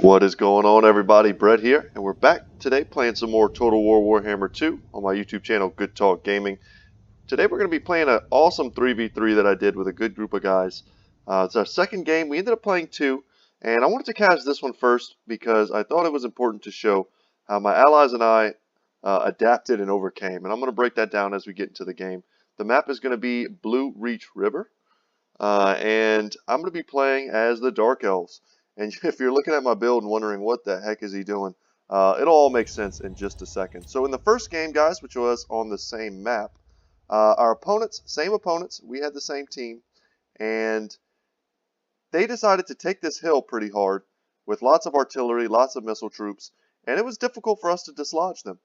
What is going on, everybody? Brett here, and we're back today playing some more Total War Warhammer 2 on my YouTube channel, Good Talk Gaming. Today we're going to be playing an awesome 3v3 that I did with a good group of guys. It's our second game. We ended up playing two, and I wanted to cast this one first because I thought it was important to show how my allies and I adapted and overcame. And I'm going to break that down as we get into the game. The map is going to be Blue Reach River, and I'm going to be playing as the Dark Elves. And if you're looking at my build and wondering what the heck is he doing, it'll all make sense in just a second. So in the first game, guys, which was on the same map, our opponents, same opponents, we had the same team, and they decided to take this hill pretty hard with lots of artillery, lots of missile troops, and it was difficult for us to dislodge them.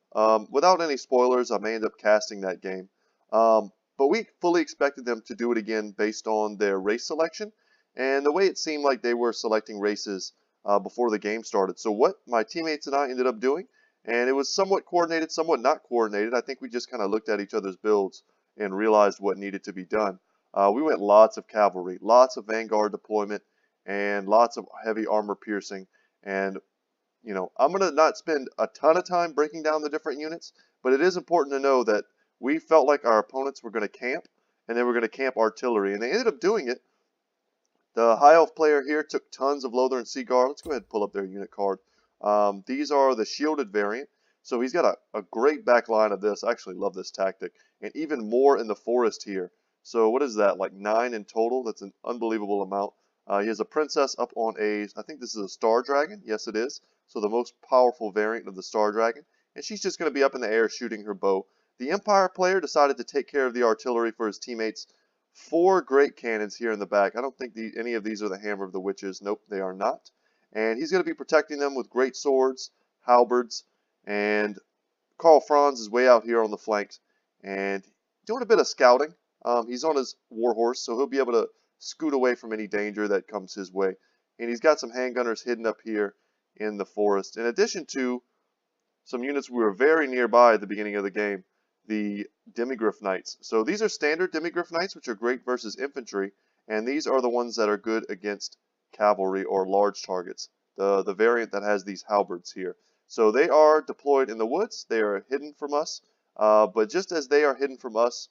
Without any spoilers, I may end up casting that game. But we fully expected them to do it again based on their race selection. And the way it seemed like they were selecting races before the game started. So what my teammates and I ended up doing, and it was somewhat coordinated, somewhat not coordinated. I think we just kind of looked at each other's builds and realized what needed to be done. We went lots of cavalry, lots of vanguard deployment, and lots of heavy armor piercing. And, you know, I'm going to not spend a ton of time breaking down the different units, but it is important to know that we felt like our opponents were going to camp, and they were going to camp artillery. And they ended up doing it. The High Elf player here took tons of Lothar and Seaguard. Let's go ahead and pull up their unit card. These are the shielded variant. So he's got a great back line of this. I actually love this tactic. And even more in the forest here. So what is that, like 9 in total? That's an unbelievable amount. He has a princess up on I think this is a Star Dragon. Yes, it is. So the most powerful variant of the Star Dragon. And she's just going to be up in the air shooting her bow. The Empire player decided to take care of the artillery for his teammates. 4 great cannons here in the back. I don't think any of these are the Hammer of the Witches. Nope, they are not. And he's going to be protecting them with great swords, halberds, and Karl Franz is way out here on the flanks and doing a bit of scouting. He's on his warhorse, so he'll be able to scoot away from any danger that comes his way. And he's got some handgunners hidden up here in the forest. In addition to some units we were very nearby at the beginning of the game, the Demigryph Knights. So these are standard Demigryph Knights, which are great versus infantry, and these are the ones that are good against cavalry or large targets, the variant that has these halberds here. So they are deployed in the woods. They are hidden from us, but just as they are hidden from us,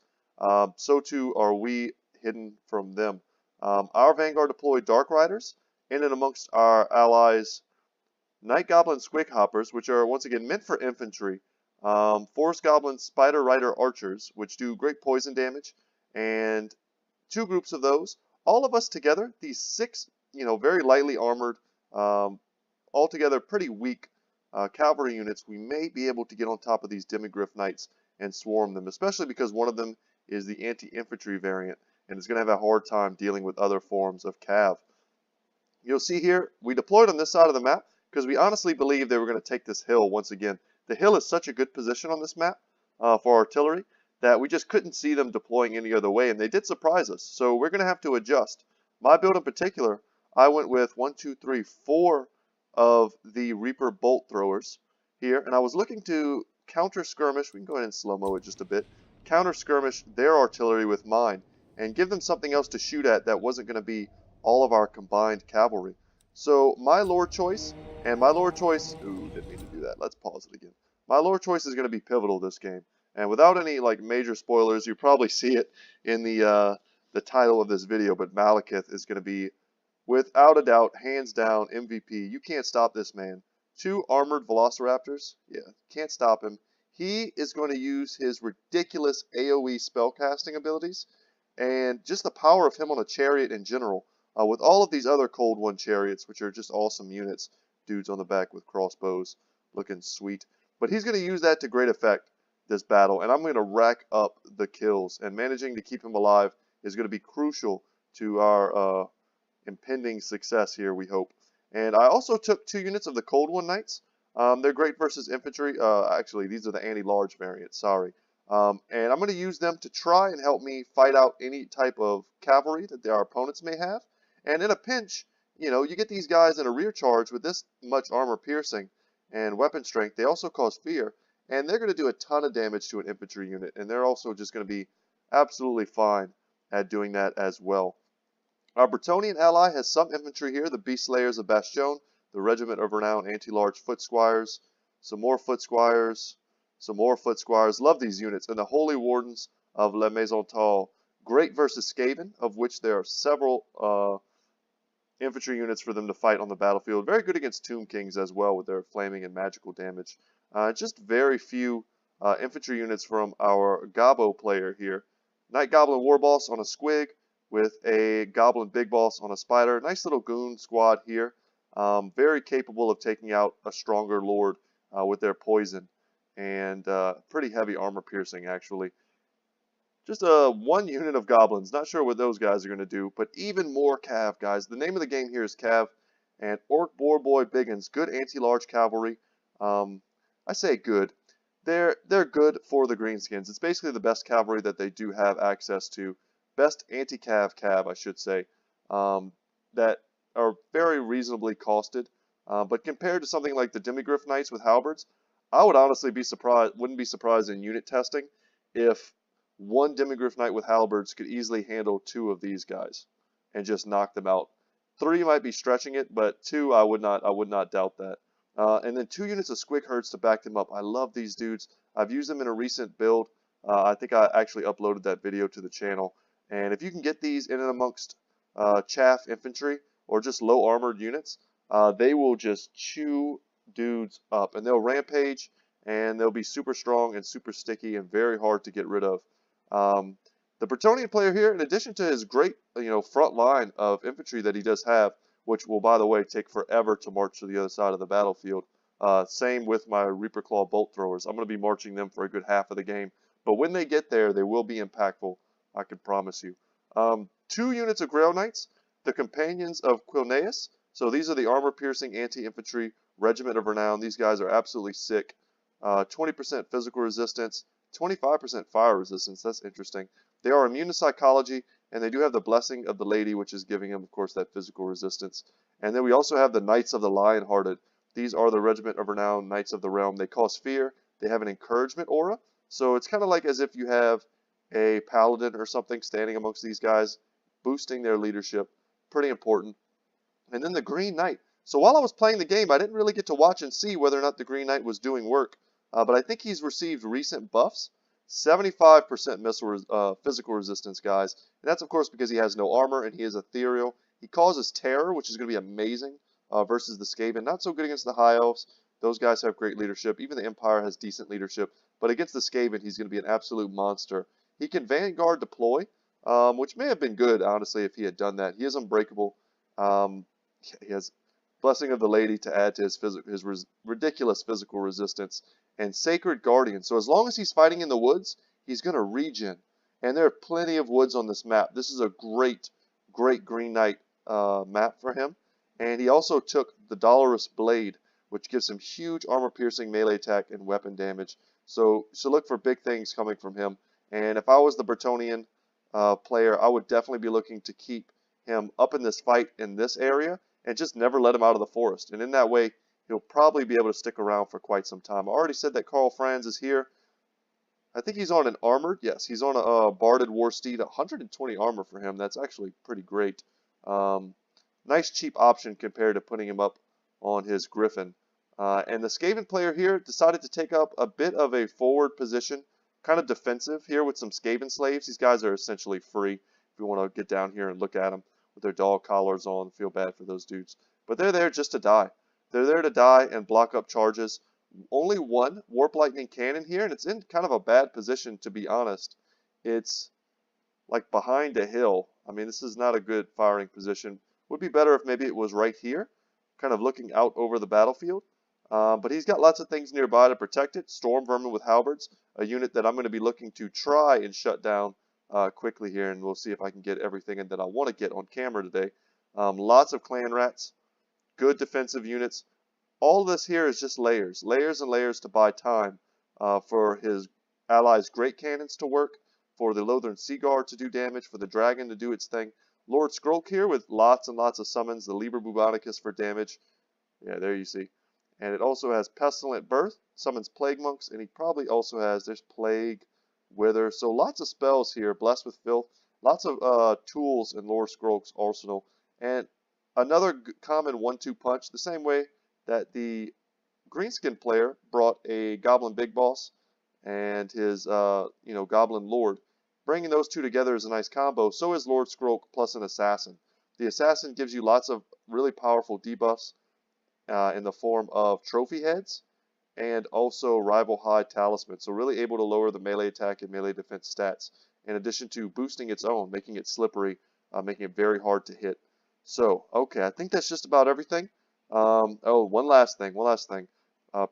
so too are we hidden from them. Our vanguard deployed Dark Riders, in and amongst our allies Night Goblin Squighoppers, which are once again meant for infantry. Forest Goblin Spider Rider Archers, which do great poison damage, and 2 groups of those. All of us together, these 6, very lightly armored, altogether pretty weak cavalry units, we may be able to get on top of these Demigryph Knights and swarm them, especially because one of them is the anti-infantry variant, and is going to have a hard time dealing with other forms of cav. You'll see here, we deployed on this side of the map because we honestly believed they were going to take this hill once again. The hill is such a good position on this map for artillery that we just couldn't see them deploying any other way, and they did surprise us. So we're going to have to adjust. My build in particular, I went with 4 of the Reaper bolt throwers here, and I was looking to counter skirmish. We can go ahead and slow-mo it just a bit. Counter skirmish their artillery with mine and give them something else to shoot at that wasn't going to be all of our combined cavalry. So my lore choice, didn't mean to do that. Let's pause it again. My lore choice is going to be pivotal this game. And without any major spoilers, you probably see it in the title of this video, but Malekith is going to be, without a doubt, hands down, MVP. You can't stop this man. 2 armored velociraptors. Yeah, can't stop him. He is going to use his ridiculous AoE spellcasting abilities, and just the power of him on a chariot in general. With all of these other Cold One chariots, which are just awesome units. Dudes on the back with crossbows, looking sweet. But he's going to use that to great effect this battle, and I'm going to rack up the kills. And managing to keep him alive is going to be crucial to our impending success here, we hope. And I also took 2 units of the Cold One Knights. They're great versus infantry. Actually, these are the anti-large variants, sorry. And I'm going to use them to try and help me fight out any type of cavalry that our opponents may have. And in a pinch, you get these guys in a rear charge with this much armor piercing and weapon strength. They also cause fear, and they're going to do a ton of damage to an infantry unit, and they're also just going to be absolutely fine at doing that as well. Our Bretonnian ally has some infantry here, the Beast Slayers of Bastion, the Regiment of Renown Anti-Large Foot Squires, some more Foot Squires, some more Foot Squires. Love these units. And the Holy Wardens of La Maison Tall. Great versus Skaven, of which there are several infantry units for them to fight on the battlefield. Very good against Tomb Kings as well with their flaming and magical damage. Just very few infantry units from our Gobbo player here. Night Goblin War Boss on a Squig with a Goblin Big Boss on a Spider. Nice little goon squad here. Very capable of taking out a stronger Lord with their poison. And pretty heavy armor piercing actually. Just one unit of goblins. Not sure what those guys are going to do, but even more Cav, guys. The name of the game here is Cav, and Orc Boar Boy Biggins. Good anti-large cavalry. I say good. They're good for the Greenskins. It's basically the best cavalry that they do have access to. Best anti-Cav, I should say, that are very reasonably costed. But compared to something like the Demigryph Knights with halberds, I would honestly be surprised. Wouldn't be surprised in unit testing if one Demigryph Knight with halberds could easily handle 2 of these guys and just knock them out. 3 might be stretching it, but 2 I would not doubt that. And then 2 units of Squig Herds to back them up. I love these dudes. I've used them in a recent build. I think I actually uploaded that video to the channel. And if you can get these in and amongst chaff infantry or just low armored units, they will just chew dudes up. And they'll rampage, and they'll be super strong and super sticky and very hard to get rid of. The Bretonnian player here, in addition to his great, front line of infantry that he does have, which will, by the way, take forever to march to the other side of the battlefield. Same with my Reaper Claw bolt throwers. I'm going to be marching them for a good half of the game. But when they get there, they will be impactful, I can promise you. 2 units of Grail Knights, the Companions of Quilneus. So these are the armor-piercing anti-infantry Regiment of Renown. These guys are absolutely sick. 20% physical resistance, 25% fire resistance. That's interesting. They are immune to psychology, and they do have the Blessing of the Lady, which is giving them, of course, that physical resistance. And then we also have the Knights of the Lion-Hearted. These are the Regiment of Renown, Knights of the Realm. They cause fear. They have an encouragement aura. So it's kind of like as if you have a Paladin or something standing amongst these guys, boosting their leadership. Pretty important. And then the Green Knight. So while I was playing the game, I didn't really get to watch and see whether or not the Green Knight was doing work. But I think he's received recent buffs. 75% physical resistance, guys. And that's, of course, because he has no armor and he is ethereal. He causes terror, which is going to be amazing versus the Skaven. Not so good against the High Elves. Those guys have great leadership. Even the Empire has decent leadership. But against the Skaven, he's going to be an absolute monster. He can Vanguard deploy, which may have been good, honestly, if he had done that. He is unbreakable. He has Blessing of the Lady to add to his ridiculous physical resistance. And Sacred Guardian. So as long as he's fighting in the woods, he's going to regen. And there are plenty of woods on this map. This is a great, great Green Knight map for him. And he also took the Dolorous Blade, which gives him huge armor-piercing melee attack and weapon damage. So look for big things coming from him. And if I was the Bretonnian player, I would definitely be looking to keep him up in this fight in this area and just never let him out of the forest. And in that way, he'll probably be able to stick around for quite some time. I already said that Karl Franz is here. I think he's on an armored. Yes, he's on a Barded War Steed. 120 armor for him. That's actually pretty great. Nice cheap option compared to putting him up on his Griffin. And the Skaven player here decided to take up a bit of a forward position. Kind of defensive here with some Skaven slaves. These guys are essentially free. If you want to get down here and look at them with their dog collars on, feel bad for those dudes. But they're there just to die. They're there to die and block up charges. Only one Warp Lightning Cannon here, and it's in kind of a bad position, to be honest. It's like behind a hill. I mean, this is not a good firing position. Would be better if maybe it was right here, kind of looking out over the battlefield. But he's got lots of things nearby to protect it. Storm Vermin with Halberds, a unit that I'm going to be looking to try and shut down quickly here, and we'll see if I can get everything that I want to get on camera today. Lots of Clan Rats. Good defensive units. All of this here is just layers. Layers and layers to buy time for his allies' great cannons to work, for the Lothern Sea Guard to do damage, for the dragon to do its thing. Lord Skrulk here with lots and lots of summons. The Liber Bubonicus for damage. Yeah, there you see. And it also has Pestilent Birth, summons Plague Monks, and he probably also has, there's Plague, Wither. So lots of spells here, Blessed with Filth. Lots of tools in Lord Skrulk's arsenal. And another common 1-2 punch, the same way that the greenskin player brought a Goblin Big Boss and his Goblin Lord. Bringing those two together is a nice combo. So is Lord Skroak plus an Assassin. The Assassin gives you lots of really powerful debuffs in the form of trophy heads and also rival high talisman. So really able to lower the melee attack and melee defense stats, in addition to boosting its own, making it slippery, making it very hard to hit. So, okay, I think that's just about everything. One last thing.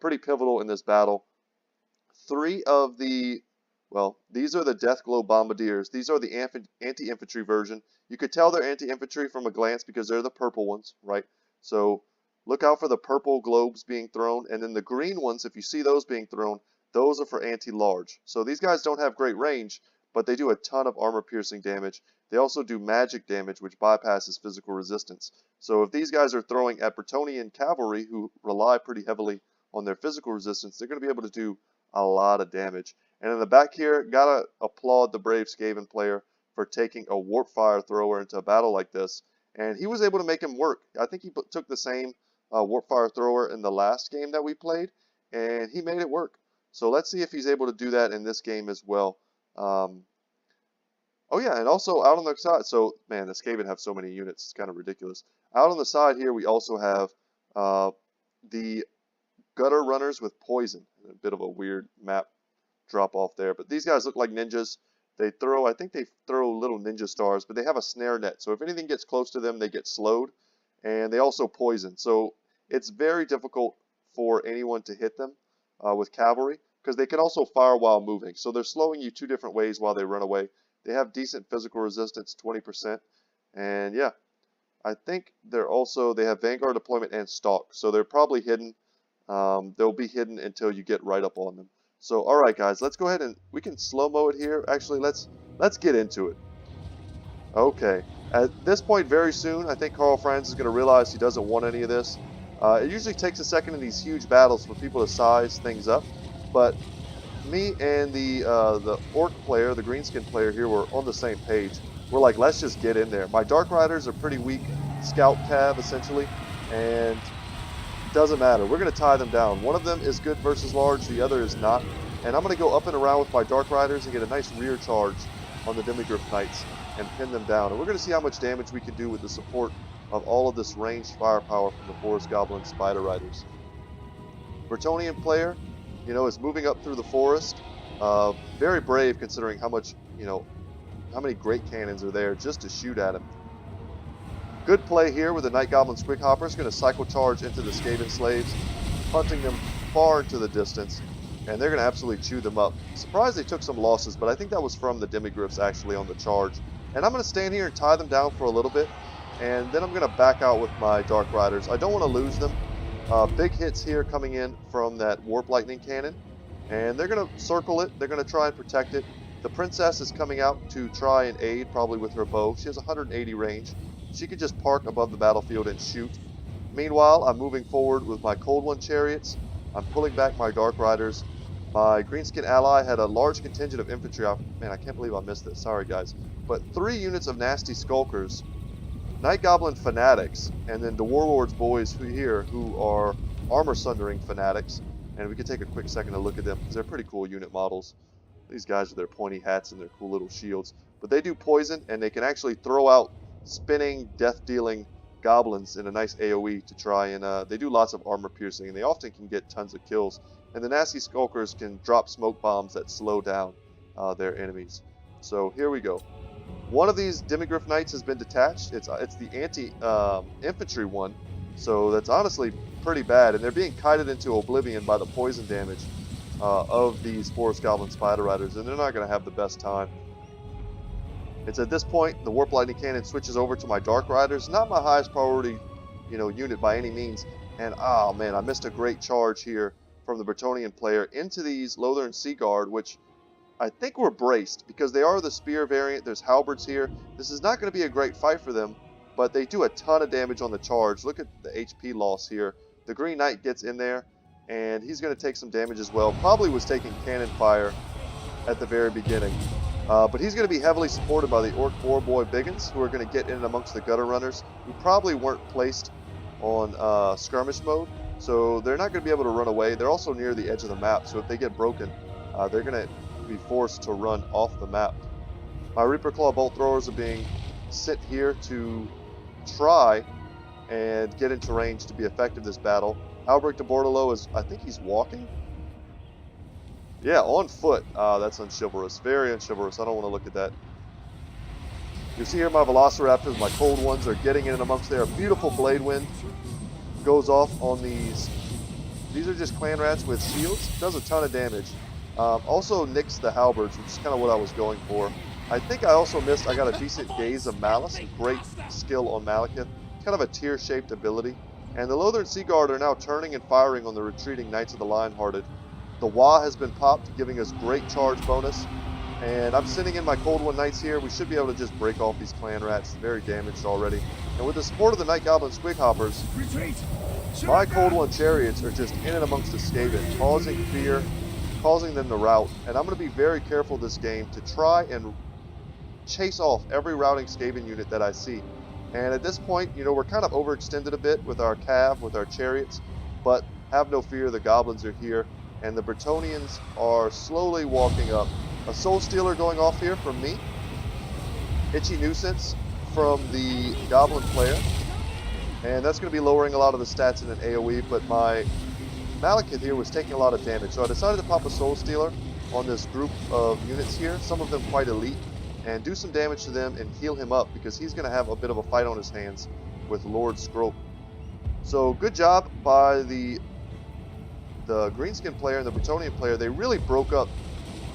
Pretty pivotal in this battle. These are the Deathglow Bombardiers. These are the anti-infantry version. You could tell they're anti-infantry from a glance because they're the purple ones, right? So look out for the purple globes being thrown, and then the green ones, if you see those being thrown, those are for anti-large. So these guys don't have great range, but they do a ton of armor-piercing damage. They also do magic damage, which bypasses physical resistance. So if these guys are throwing at Bretonnian cavalry, who rely pretty heavily on their physical resistance, they're going to be able to do a lot of damage. And in the back here, gotta applaud the brave Skaven player for taking a Warp Fire Thrower into a battle like this. And he was able to make him work. I think he took the same Warp Fire Thrower in the last game that we played, and he made it work. So let's see if he's able to do that in this game as well. Oh yeah, and also out on the side, so man, the Skaven have so many units, it's kind of ridiculous. Out on the side here, we also have the Gutter Runners with Poison. A bit of a weird map drop off there, but these guys look like ninjas. I think they throw little ninja stars, but they have a snare net, so if anything gets close to them, they get slowed, and they also poison. So it's very difficult for anyone to hit them with cavalry, because they can also fire while moving. So they're slowing you two different ways while they run away. They have decent physical resistance, 20%, and yeah, I think they have Vanguard deployment and stalk, so they're probably hidden. They'll be hidden until you get right up on them. So, all right, guys, let's go ahead and we can slow-mo it here. Actually, let's get into it. Okay, at this point, very soon, I think Karl Franz is going to realize he doesn't want any of this. It usually takes a second in these huge battles for people to size things up, but me and the Orc player, the Greenskin player here, were on the same page. We're like, let's just get in there. My Dark Riders are pretty weak scout cav, essentially, and doesn't matter. We're going to tie them down. One of them is good versus large, the other is not. And I'm going to go up and around with my Dark Riders and get a nice rear charge on the Demigryph Knights and pin them down. And we're going to see how much damage we can do with the support of all of this ranged firepower from the Forest Goblin Spider Riders. Bretonnian player, is moving up through the forest. Very brave considering how many great cannons are there just to shoot at him. Good play here with the Night Goblin Squig Hoppers. Going to cycle charge into the Skaven Slaves, punting them far into the distance, and they're going to absolutely chew them up. Surprised they took some losses, but I think that was from the Demigryphs actually on the charge. And I'm going to stand here and tie them down for a little bit, and then I'm going to back out with my Dark Riders. I don't want to lose them. Big hits here coming in from that Warp Lightning Cannon, and they're going to circle it. They're going to try and protect it. The Princess is coming out to try and aid, probably with her bow. She has 180 range. She can just park above the battlefield and shoot. Meanwhile, I'm moving forward with my Cold One Chariots. I'm pulling back my Dark Riders. My Greenskin ally had a large contingent of infantry. Man, I can't believe I missed this. Sorry, guys. But 3 units of Nasty Skulkers, Night Goblin Fanatics, and then the Warlord's boys who are Armor Sundering Fanatics. And we can take a quick second to look at them because they're pretty cool unit models. These guys with their pointy hats and their cool little shields. But they do poison, and they can actually throw out spinning, death-dealing goblins in a nice AoE to try and they do lots of armor piercing, and they often can get tons of kills. And the Nasty Skulkers can drop smoke bombs that slow down their enemies. So here we go. One of these Demigryph Knights has been detached. It's the anti-infantry one, so that's honestly pretty bad. And they're being kited into oblivion by the poison damage of these Forest Goblin Spider Riders, and they're not going to have the best time. It's at this point the Warp Lightning Cannon switches over to my Dark Riders. Not my highest priority, unit by any means. And oh man, I missed a great charge here from the Bretonnian player into these Lothern Sea Guard, which I think were braced because they are the spear variant. There's halberds here. This is not going to be a great fight for them, but they do a ton of damage on the charge. Look at the HP loss here. The Green Knight gets in there, and he's going to take some damage as well. Probably was taking cannon fire at the very beginning. But he's going to be heavily supported by the Orc 4-boy Biggins, who are going to get in amongst the gutter runners, who probably weren't placed on skirmish mode, so they're not going to be able to run away. They're also near the edge of the map, so if they get broken, they're going to be forced to run off the map. My Reaper Claw bolt throwers are being sent here to try and get into range to be effective this battle. Albrecht de Bordelot is, I think he's walking? Yeah, on foot. That's unchivalrous. Very unchivalrous. I don't want to look at that. You see here my Velociraptors, my cold ones, are getting in amongst there. A beautiful blade wind goes off on these. These are just clan rats with shields. Does a ton of damage. Also nicks the halberds, which is kind of what I was going for. I think I also missed, I got a decent gaze of Malice. Great skill on Malekith. Kind of a tier-shaped ability. And the Lothern Sea Guard are now turning and firing on the retreating Knights of the Lionhearted. The Wa has been popped, giving us great charge bonus. And I'm sending in my Cold One Knights here. We should be able to just break off these clan rats. Very damaged already. And with the support of the Night Goblin Squig Hoppers, my Cold One Chariots are just in and amongst the Skaven, causing fear, causing them to rout. And I'm going to be very careful this game to try and chase off every routing Skaven unit that I see. And at this point, you know, we're kind of overextended a bit with our cav, with our chariots, but have no fear, the goblins are here. And the Bretonnians are slowly walking up. A Soul Stealer going off here from me. Itchy Nuisance from the Goblin player. And that's going to be lowering a lot of the stats in an AoE, but my Malekith here was taking a lot of damage. So I decided to pop a Soul Stealer on this group of units here, some of them quite elite, and do some damage to them and heal him up because he's going to have a bit of a fight on his hands with Lord Scrope. So good job by the Greenskin player and the Bretonnian player. They really broke up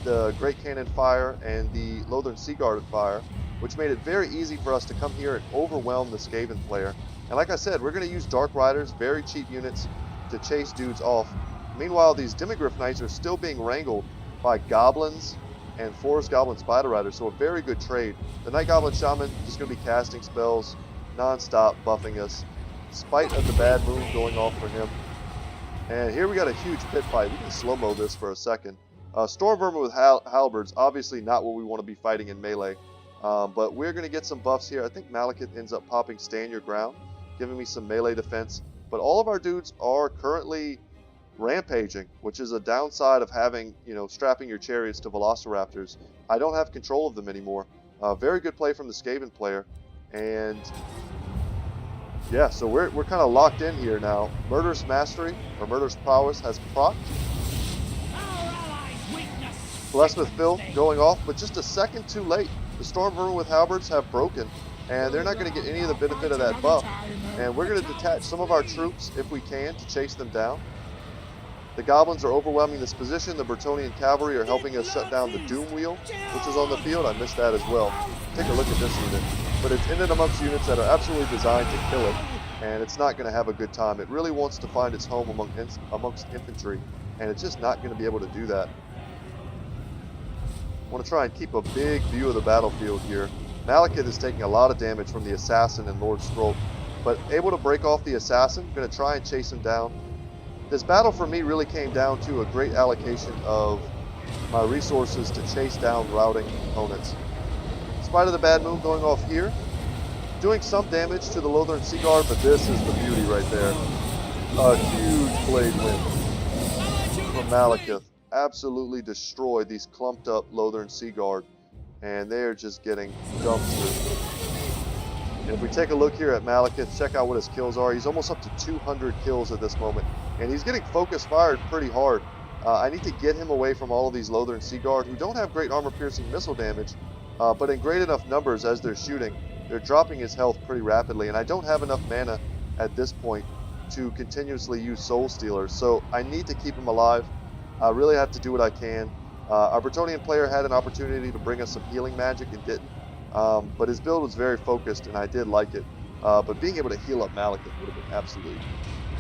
the Great Cannon fire and the Lothern Sea Guard fire, which made it very easy for us to come here and overwhelm the Skaven player. And like I said, we're going to use Dark Riders, very cheap units, to chase dudes off. Meanwhile, these Demigryph Knights are still being wrangled by Goblins and Forest Goblin Spider Riders, so a very good trade. The Night Goblin Shaman just going to be casting spells non-stop, buffing us, in spite of the bad moon going off for him. And here we got a huge pit fight. We can slow-mo this for a second. Storm Vermin with halberds, obviously not what we want to be fighting in melee. But we're going to get some buffs here. I think Malekith ends up popping Stand Your Ground, giving me some melee defense. But all of our dudes are currently rampaging, which is a downside of having, you know, strapping your chariots to Velociraptors. I don't have control of them anymore. Very good play from the Skaven player. And yeah, so we're kind of locked in here now. Murderous Mastery, or Murderous Prowess, has procced. Blessmith Phil going off, but just a second too late. The Storm Vermin with halberds have broken, and they're not going to get any of the benefit of that buff. And we're going to detach some of our troops, if we can, to chase them down. The Goblins are overwhelming this position. The Bretonnian Cavalry are helping us shut down the Doom Wheel, which is on the field. I missed that as well. Take a look at this unit. But it's in and amongst units that are absolutely designed to kill it, and it's not going to have a good time. It really wants to find its home amongst infantry, and it's just not going to be able to do that. I want to try and keep a big view of the battlefield here. Malekith is taking a lot of damage from the Assassin and Lord Scrope, but able to break off the Assassin. Going to try and chase him down. This battle for me really came down to a great allocation of my resources to chase down routing opponents. In spite of the bad moon going off here, doing some damage to the Lothern Sea Guard, but this is the beauty right there. A huge blade wind from Malekith. Absolutely destroyed these clumped up Lothern Sea Guard, and they're just getting dumpstered. And if we take a look here at Malekith, check out what his kills are. He's almost up to 200 kills at this moment, and he's getting focus fired pretty hard. I need to get him away from all of these Lothern Sea Guard, who don't have great armor-piercing missile damage, but in great enough numbers as they're shooting, they're dropping his health pretty rapidly, and I don't have enough mana at this point to continuously use Soul Stealers, so I need to keep him alive. I really have to do what I can. Our Bretonnian player had an opportunity to bring us some healing magic and didn't. But his build was very focused, and I did like it. But being able to heal up Malekith would have been absolutely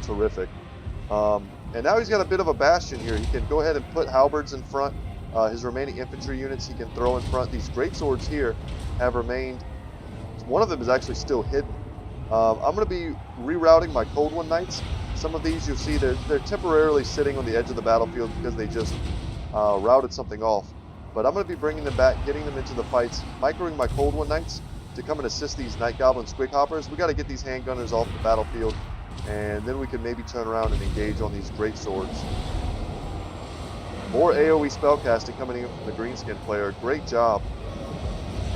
terrific. And now he's got a bit of a bastion here. He can go ahead and put halberds in front. His remaining infantry units he can throw in front. These great swords here have remained. One of them is actually still hidden. I'm going to be rerouting my Cold One Knights. Some of these you'll see they're temporarily sitting on the edge of the battlefield because they just routed something off. But I'm going to be bringing them back, getting them into the fights, microing my Cold One Knights to come and assist these Night Goblin Squig Hoppers. We got to get these handgunners off the battlefield, and then we can maybe turn around and engage on these great swords. More AoE spellcasting coming in from the greenskin player. Great job.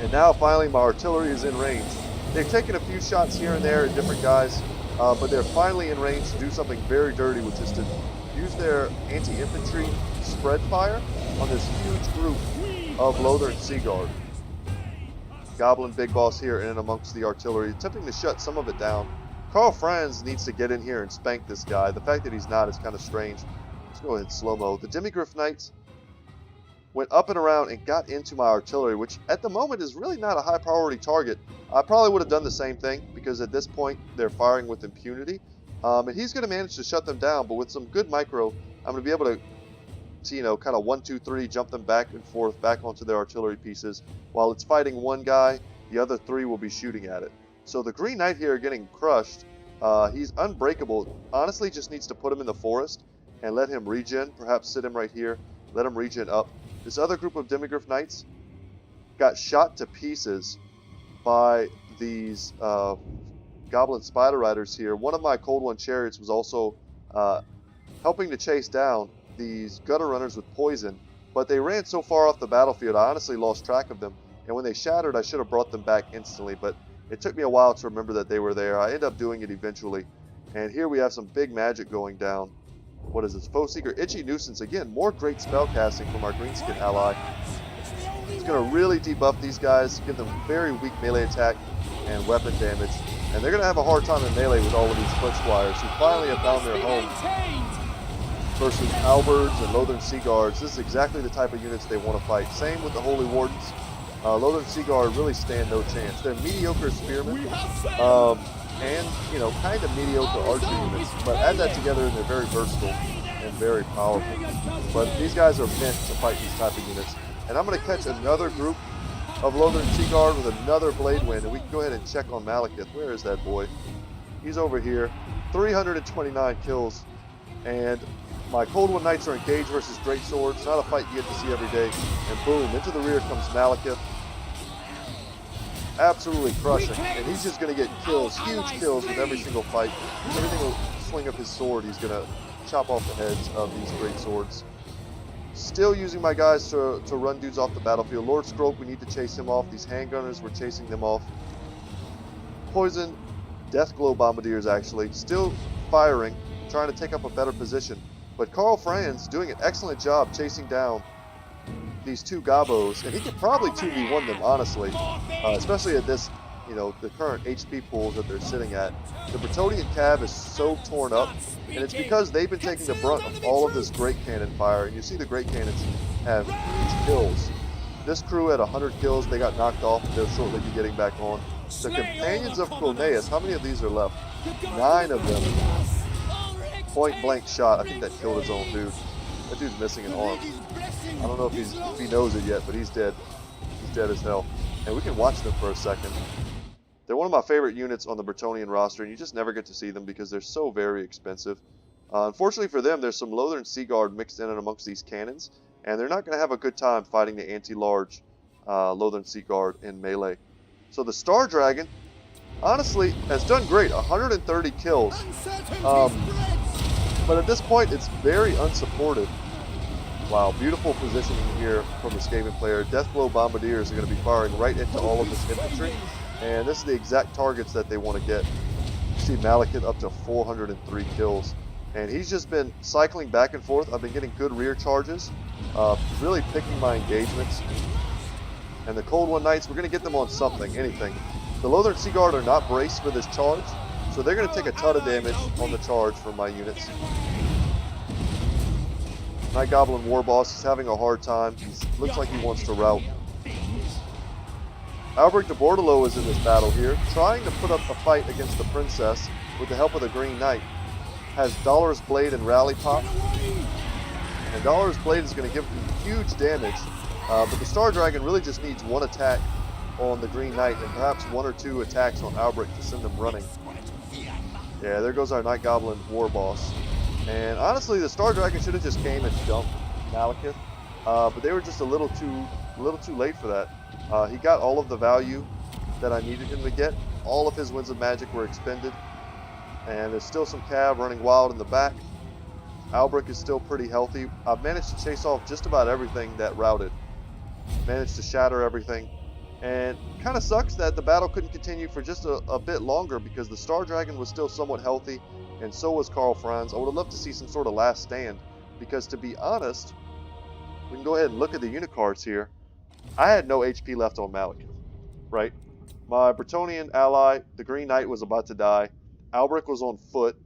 And now finally my artillery is in range. They've taken a few shots here and there at different guys, but they're finally in range to do something very dirty, which is to use their anti-infantry spread fire on this huge group of Lothern Sea Guard. Goblin Big Boss here in and amongst the artillery, attempting to shut some of it down. Karl Franz needs to get in here and spank this guy. The fact that he's not is kind of strange. Let's go ahead and slow-mo. The Demigryph Knights went up and around and got into my artillery, which at the moment is really not a high priority target. I probably would have done the same thing because at this point they're firing with impunity. And he's going to manage to shut them down, but with some good micro, I'm going to be able to, you know, kind of 1, 2, 3, jump them back and forth, back onto their artillery pieces. While it's fighting one guy, the other 3 will be shooting at it. So the Green Knight here getting crushed. He's unbreakable. Honestly, just needs to put him in the forest and let him regen. Perhaps sit him right here, let him regen up. This other group of Demigryph Knights got shot to pieces by these Goblin Spider Riders here. One of my Cold One Chariots was also helping to chase down these Gutter Runners with poison, but they ran so far off the battlefield, I honestly lost track of them. And when they shattered, I should have brought them back instantly, but it took me a while to remember that they were there. I ended up doing it eventually. And here we have some big magic going down. What is this? Foe Seeker, Itchy Nuisance. Again, more great spell casting from our Greenskin ally. It's going to really debuff these guys, give them very weak melee attack and weapon damage. And they're going to have a hard time in melee with all of these Foot Squires who finally have found their home versus Halberds and Lothern Sea Guards. This is exactly the type of units they want to fight. Same with the Holy Wardens. Lothern Sea Guard really stand no chance. They're mediocre spearmen. And, you know, kind of mediocre archer units, but add that together and they're very versatile and very powerful. But these guys are meant to fight these type of units. And I'm going to catch another group of Lothern Sea Guard with another Blade Wind, and we can go ahead and check on Malekith. Where is that boy? He's over here. 329 kills, and my Cold One Knights are engaged versus Great Swords. Not a fight you get to see every day. And boom, into the rear comes Malekith. Absolutely crushing, and he's just going to get kills, huge kills with every single fight. Every single swing of his sword, he's going to chop off the heads of these Great Swords. Still using my guys to run dudes off the battlefield. Lord Scrope, we need to chase him off. These handgunners, we're chasing them off. Poison, Death Glow Bombardiers actually, still firing, trying to take up a better position. But Karl Franz doing an excellent job chasing down these 2 Gobos, and he could probably 2v1 them, honestly, especially at this, you know, the current HP pools that they're sitting at. The Bretonnian Cav is so torn up, and it's because they've been taking the brunt of all of this Great Cannon fire, and you see the Great Cannons have huge kills. This crew had 100 kills, they got knocked off, and they'll shortly be getting back on. The Companions of Chroneus, how many of these are left? 9 of them. Point blank shot, I think that killed his own dude. That dude's missing an arm. I don't know if he knows it yet, but he's dead. He's dead as hell. And we can watch them for a second. They're one of my favorite units on the Bretonnian roster, and you just never get to see them because they're so very expensive. Unfortunately for them, there's some Lothern Sea Guard mixed in and amongst these cannons, and they're not going to have a good time fighting the anti-large Lothern Sea Guard in melee. So the Star Dragon, honestly, has done great. 130 kills. But at this point, it's very unsupported. Wow, beautiful positioning here from the Skaven player. Deathblow Bombardiers are going to be firing right into all of this infantry. And this is the exact targets that they want to get. You see Malekith up to 403 kills. And he's just been cycling back and forth. I've been getting good rear charges. Really picking my engagements. And the Cold One Knights, we're going to get them on something, anything. The Lothern Sea Guard are not braced for this charge. So they're going to take a ton of damage on the charge from my units. Night Goblin War Boss is having a hard time. He looks like he wants to rout. Albrecht de Bordelot is in this battle here, trying to put up a fight against the Princess with the help of the Green Knight. Has Dolorous Blade and Rally Pop. And Dolorous Blade is going to give him huge damage. But the Star Dragon really just needs 1 attack on the Green Knight and perhaps 1 or 2 attacks on Albrecht to send them running. Yeah, there goes our Night Goblin War Boss. And honestly, the Star Dragon should have just came and dumped Malekith. but they were just a little too late for that. He got all of the value that I needed him to get. All of his winds of magic were expended, and there's still some cav running wild in the back. Albrecht is still pretty healthy. I've managed to chase off just about everything that routed. Managed to shatter everything. And kind of sucks that the battle couldn't continue for just a bit longer because the Star Dragon was still somewhat healthy, and so was Karl Franz. I would have loved to see some sort of last stand, because to be honest, we can go ahead and look at the unit cards here. I had no HP left on Malekith, right? My Bretonnian ally, the Green Knight, was about to die. Albrecht was on foot,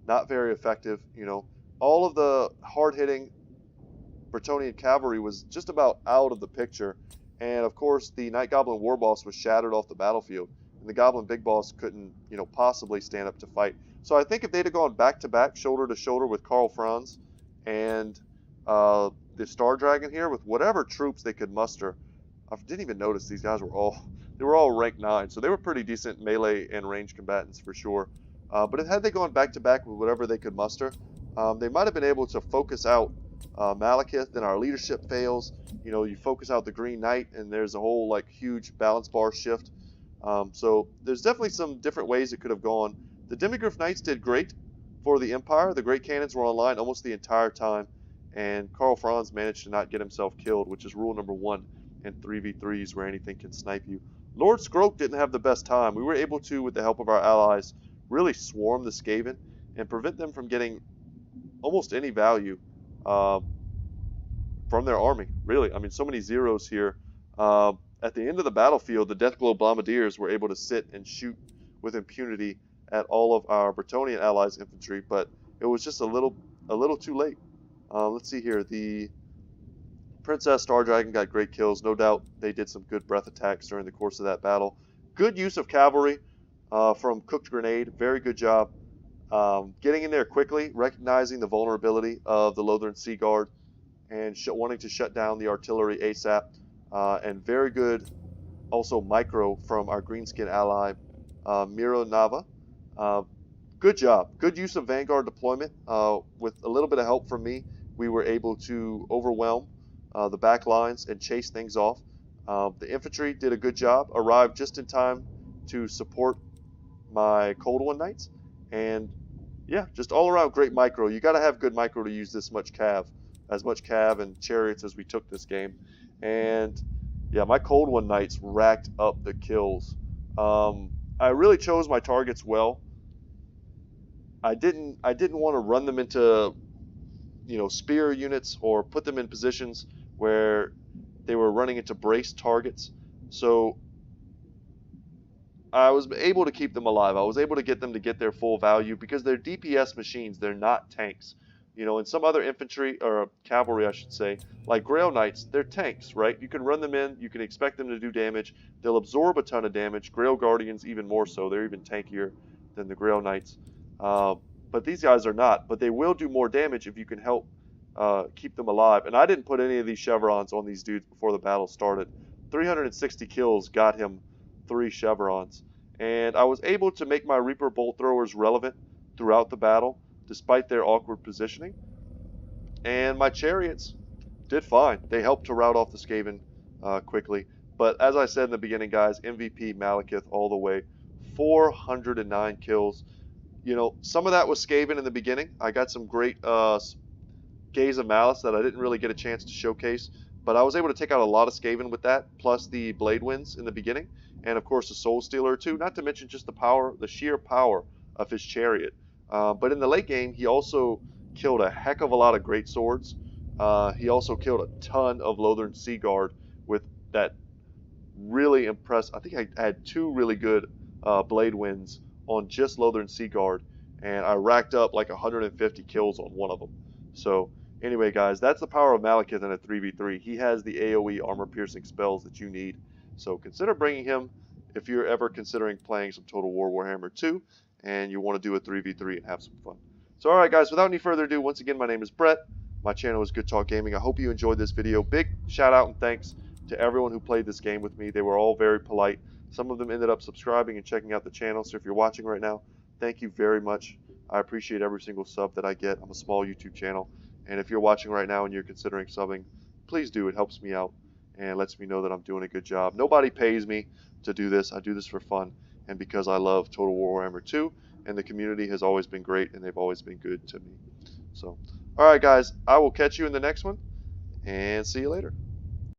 not very effective, you know. All of the hard-hitting Bretonnian cavalry was just about out of the picture. And of course, the Night Goblin War Boss was shattered off the battlefield, and the Goblin Big Boss couldn't, you know, possibly stand up to fight. So I think if they'd have gone back-to-back, shoulder-to-shoulder with Karl Franz and the Star Dragon here, with whatever troops they could muster, I didn't even notice these guys were all rank 9, so they were pretty decent melee and range combatants for sure. But had they gone back-to-back with whatever they could muster, they might have been able to focus out Malekith. Then our leadership fails. You know, you focus out the Green Knight, and there's a whole like huge balance bar shift. So there's definitely some different ways it could have gone. The Demigryph Knights did great for the Empire. The Great Cannons were online almost the entire time, and Karl Franz managed to not get himself killed, which is rule number 1 in 3v3s where anything can snipe you. Lord Skroak didn't have the best time. We were able to, with the help of our allies, really swarm the Skaven and prevent them from getting almost any value from their army, really. I mean, so many zeros here. At the end of the battlefield, the Deathglow Bombardiers were able to sit and shoot with impunity at all of our Bretonnian allies' infantry, but it was just a little too late. Let's see here. The Princess Star Dragon got great kills. No doubt they did some good breath attacks during the course of that battle. Good use of cavalry from Cooked Grenade. Very good job. Getting in there quickly, recognizing the vulnerability of the Lothern Sea Guard, and wanting to shut down the artillery ASAP. And very good also micro from our greenskin ally, Miro Nava. Good job. Good use of Vanguard deployment. With a little bit of help from me, we were able to overwhelm the back lines and chase things off. The infantry did a good job, arrived just in time to support my Cold One Knights, and yeah, just all around great micro. You got to have good micro to use this much cav, as much cav and chariots as we took this game. And yeah, my Cold One Knights racked up the kills. I really chose my targets well. I didn't want to run them into, you know, spear units or put them in positions where they were running into braced targets. So I was able to keep them alive. I was able to get them to get their full value because they're DPS machines. They're not tanks. You know, in some other infantry, or cavalry I should say, like Grail Knights, they're tanks, right? You can run them in, you can expect them to do damage. They'll absorb a ton of damage. Grail Guardians even more so. They're even tankier than the Grail Knights. But these guys are not. But they will do more damage if you can help keep them alive. And I didn't put any of these chevrons on these dudes before the battle started. 360 kills got him 3 chevrons. And I was able to make my Reaper Bolt Throwers relevant throughout the battle, despite their awkward positioning. And my chariots did fine. They helped to rout off the Skaven quickly. But as I said in the beginning, guys, MVP Malekith all the way. 409 kills. You know, some of that was Skaven in the beginning. I got some great Gaze of Malice that I didn't really get a chance to showcase. But I was able to take out a lot of Skaven with that, plus the Blade Winds in the beginning. And of course the Soul Stealer too, not to mention just the power, the sheer power of his chariot. But in the late game, he also killed a heck of a lot of great swords. He also killed a ton of Lothern Sea Guard with that really impressive. I think I had 2 really good Blade Winds on just Lothern Sea Guard, and I racked up like 150 kills on one of them. So anyway, guys, that's the power of Malekith in a 3v3. He has the AoE armor-piercing spells that you need. So consider bringing him if you're ever considering playing some Total War Warhammer 2 and you want to do a 3v3 and have some fun. So alright guys, without any further ado, once again, my name is Brett. My channel is Good Talk Gaming. I hope you enjoyed this video. Big shout out and thanks to everyone who played this game with me. They were all very polite. Some of them ended up subscribing and checking out the channel. So if you're watching right now, thank you very much. I appreciate every single sub that I get. I'm a small YouTube channel. And if you're watching right now and you're considering subbing, please do. It helps me out and lets me know that I'm doing a good job. Nobody pays me to do this. I do this for fun and because I love Total War Warhammer 2, and the community has always been great and they've always been good to me. So, alright guys, I will catch you in the next one, and see you later.